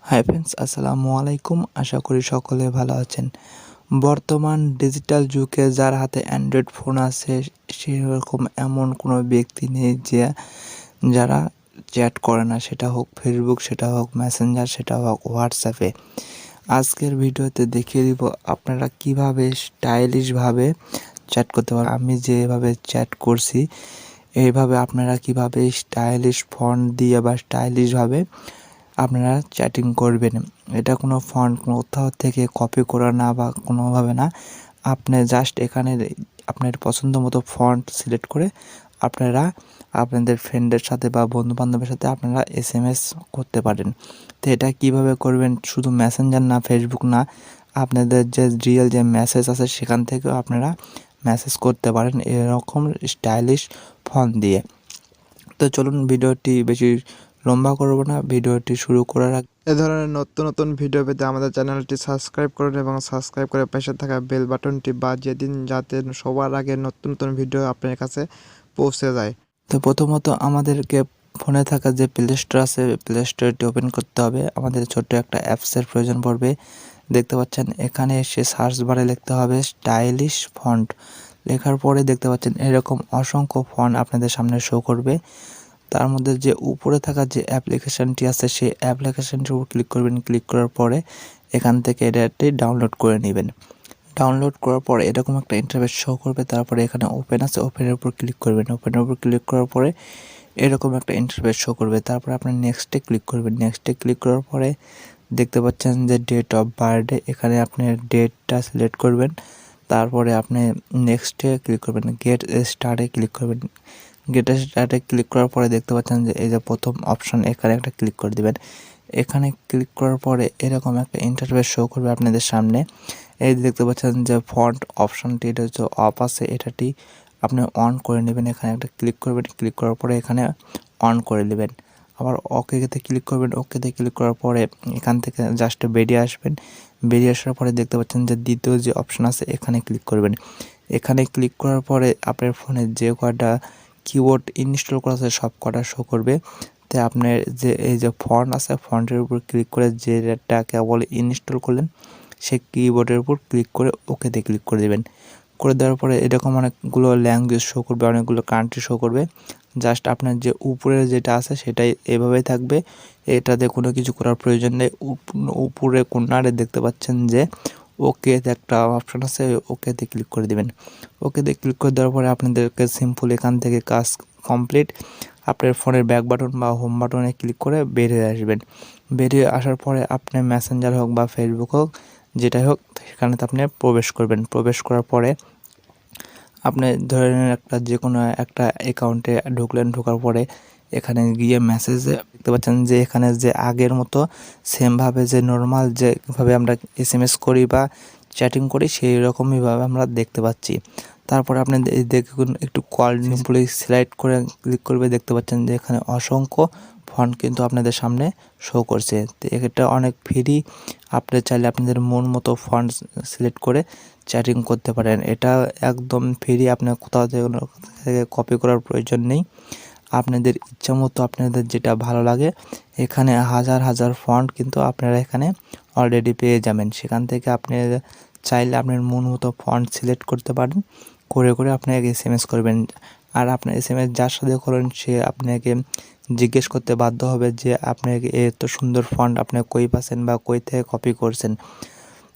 Hi friends, আসসালামু আলাইকুম। আশা করি সকলে ভালো আছেন। বর্তমান ডিজিটাল যুগে যার হাতে অ্যান্ড্রয়েড ফোন আছে সেরকম এমন কোনো ব্যক্তি নেই যে যারা চ্যাট করে না, সেটা হোক ফেসবুক, সেটা হোক মেসেঞ্জার, সেটা হোক হোয়াটসঅ্যাপে। আজকের ভিডিওতে দেখিয়ে দিব আপনারা কিভাবে স্টাইলিশভাবে চ্যাট করতে পারেন। আমি যেভাবে চ্যাট করছি এইভাবে আপনারা কিভাবে স্টাইলিশ ফন্ট দিয়ে বা স্টাইলিশভাবে আপনারা চ্যাটিং করবেন। এটা কোনো ফন্ট কোথাও থেকে কপি করা না বা কোনোভাবে না। আপনি জাস্ট এখানে আপনার পছন্দ মতো ফন্ট সিলেক্ট করে আপনারা আপনাদের ফ্রেন্ডের সাথে বা বন্ধুবান্ধবের সাথে আপনারা এসএমএস করতে পারেন। তো এটা কীভাবে করবেন, শুধু মেসেঞ্জার না, ফেসবুক না, আপনাদের যে রিয়েল যে মেসেজ আছে সেখান থেকেও আপনারা মেসেজ করতে পারেন এরকম স্টাইলিশ ফন্ট দিয়ে। তো চলুন, ভিডিওটি বেশি লম্বা করব না, ভিডিওটি শুরু করার আগে এ ধরনের নতুন নতুন ভিডিও পেতে আমাদের চ্যানেলটি সাবস্ক্রাইব করুন এবং সাবস্ক্রাইব করে পাশে থাকা বেল বাটনটি বাজিয়ে দিন যাতে সবার আগে নতুন নতুন ভিডিও আপনার কাছে পৌঁছে যায়। তো প্রথমত আমাদেরকে ফোনে থাকা যে প্লে স্টোর আছে প্লে স্টোরটি ওপেন করতে হবে। আমাদের ছোট্ট একটা অ্যাপসের প্রয়োজন পড়বে। দেখতে পাচ্ছেন এখানে এসে সার্চ বারে লিখতে হবে স্টাইলিশ ফন্ট। লেখার পরে দেখতে পাচ্ছেন এরকম অসংখ্য ফন্ট আপনাদের সামনে শো করবে। তার মধ্যে যে উপরে থাকা যে অ্যাপ্লিকেশানটি আছে সেই অ্যাপ্লিকেশানটির উপর ক্লিক করবেন। ক্লিক করার পরে এখান থেকে এটাটি ডাউনলোড করে নেবেন। ডাউনলোড করার পরে এরকম একটা ইন্টারফেস শো করবে। তারপরে এখানে ওপেন আছে, ওপেনের উপর ক্লিক করবেন। ওপেনের উপর ক্লিক করার পরে এরকম একটা ইন্টারফেস শো করবে। তারপরে আপনি নেক্সটে ক্লিক করবেন। নেক্সটে ক্লিক করার পরে দেখতে পাচ্ছেন যে ডেট অফ বার্থডে, এখানে আপনি ডেটটা সিলেক্ট করবেন। তারপরে আপনি নেক্সটে ক্লিক করবেন, গেট স্টার্টে ক্লিক করবেন। গেট স্টার্টে ক্লিক করার পরে দেখতে পাচ্ছেন যে এই যে প্রথম অপশন, এখানে একটা ক্লিক করে দিবেন। এখানে ক্লিক করার পরে এরকম একটা ইন্টারফেস শো করবে আপনাদের সামনে। এই দেখতে পাচ্ছেন যে ফন্ট অপশনটি, এটা হচ্ছে অফ আছে, এটাটি আপনি অন করে নেবেন। এখানে একটা ক্লিক করবেন। ক্লিক করার পরে এখানে অন করে নেবেন। আবার ওকেতে ক্লিক করবেন। ওকেতে ক্লিক করার পরে এখান থেকে জাস্ট বেরিয়ে আসবেন। বেরিয়ে আসার পরে দেখতে পাচ্ছেন যে দ্বিতীয় যে অপশন আছে এখানে ক্লিক করবেন। এখানে ক্লিক করার পরে আপনার ফোনে যে কয়টা কিবোর্ড ইনস্টল করা আছে সব কটা শো করবে। তো আপনার যে এই যে ফন্ট আছে ফন্টের উপর ক্লিক করে যেটা কেবল ইনস্টল করলেন সেই কিবোর্ডের উপর ক্লিক করে ওকেতে ক্লিক করে দেবেন। করে দেওয়ার পরে এরকম অনেকগুলো ল্যাঙ্গুয়েজ শো করবে, অনেকগুলো কান্ট্রি শো করবে। জাস্ট আপনার যে উপরের যেটা আছে সেটাই এভাবেই থাকবে। এটাতে কোনো কিছু করার প্রয়োজন নেই। উপরে কোণারে দেখতে পাচ্ছেন যে ওকে একটা অপশান আছে, ওকেতে ক্লিক করে দেবেন। ওকেতে ক্লিক করে দেওয়ার পরে আপনাদেরকে সিম্পল এখান থেকে কাজ কমপ্লিট। আপনার ফোনের ব্যাক বাটন বা হোম বাটনে ক্লিক করে বের হয়ে আসবেন। বেরিয়ে আসার পরে আপনি মেসেঞ্জার হোক বা ফেসবুক হোক যেটাই হোক সেখানে আপনি প্রবেশ করবেন। প্রবেশ করার পরে আপনি ধরে নিন একটা যে কোনো একটা অ্যাকাউন্টে ঢুকলেন। ঢোকার পরে এখানে গিয়ে মেসেজে দেখতে পাচ্ছেন যে এখানে যে আগের মতো সেমভাবে যে নর্মাল যেভাবে আমরা এসএমএস করি বা চ্যাটিং করি সেই রকমইভাবে আমরা দেখতে পাচ্ছি। তারপরে আপনি দেখুন একটু কল সিম্পলি সিলেক্ট করে ক্লিক করবে। দেখতে পাচ্ছেন যে এখানে অসংখ্য ফন্ট কিন্তু আপনাদের সামনে শো করছে। তো এটা অনেক ফ্রি। আপনি চাইলে আপনাদের মন মতো ফন্ট সিলেক্ট করে চ্যাটিং করতে পারেন। এটা একদম ফ্রি, আপনার কোথাও থেকে কপি করার প্রয়োজন নেই। আপনাদের ইচ্ছা মতো আপনাদের যেটা ভালো লাগে এখানে হাজার হাজার ফন্ট কিন্তু আপনারা এখানে অলরেডি পেয়ে যাবেন। সেখান থেকে আপনি চাইলে আপনার মন মতো ফন্ট সিলেক্ট করতে পারেন, করে করে আপনাকে এসএমএস করবেন। আর আপনার এসএমএস যার সাথে করেন সে আপনাকে জিজ্ঞেস করতে বাধ্য হবে যে আপনাকে এত সুন্দর ফন্ট আপনি কই পাচ্ছেন বা কই থেকে কপি করছেন।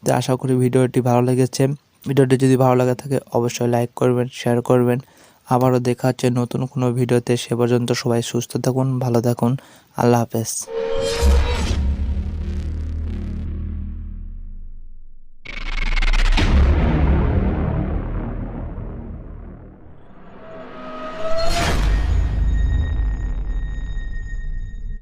তো আশা করি ভিডিওটি ভালো লেগেছে। ভিডিওটি যদি ভালো লাগে থাকে অবশ্যই লাইক করবেন, শেয়ার করবেন। আবারও দেখা হচ্ছে নতুন কোনো ভিডিওতে। সে পর্যন্ত সবাই সুস্থ থাকুন, ভালো থাকুন। আল্লাহ হাফেজ।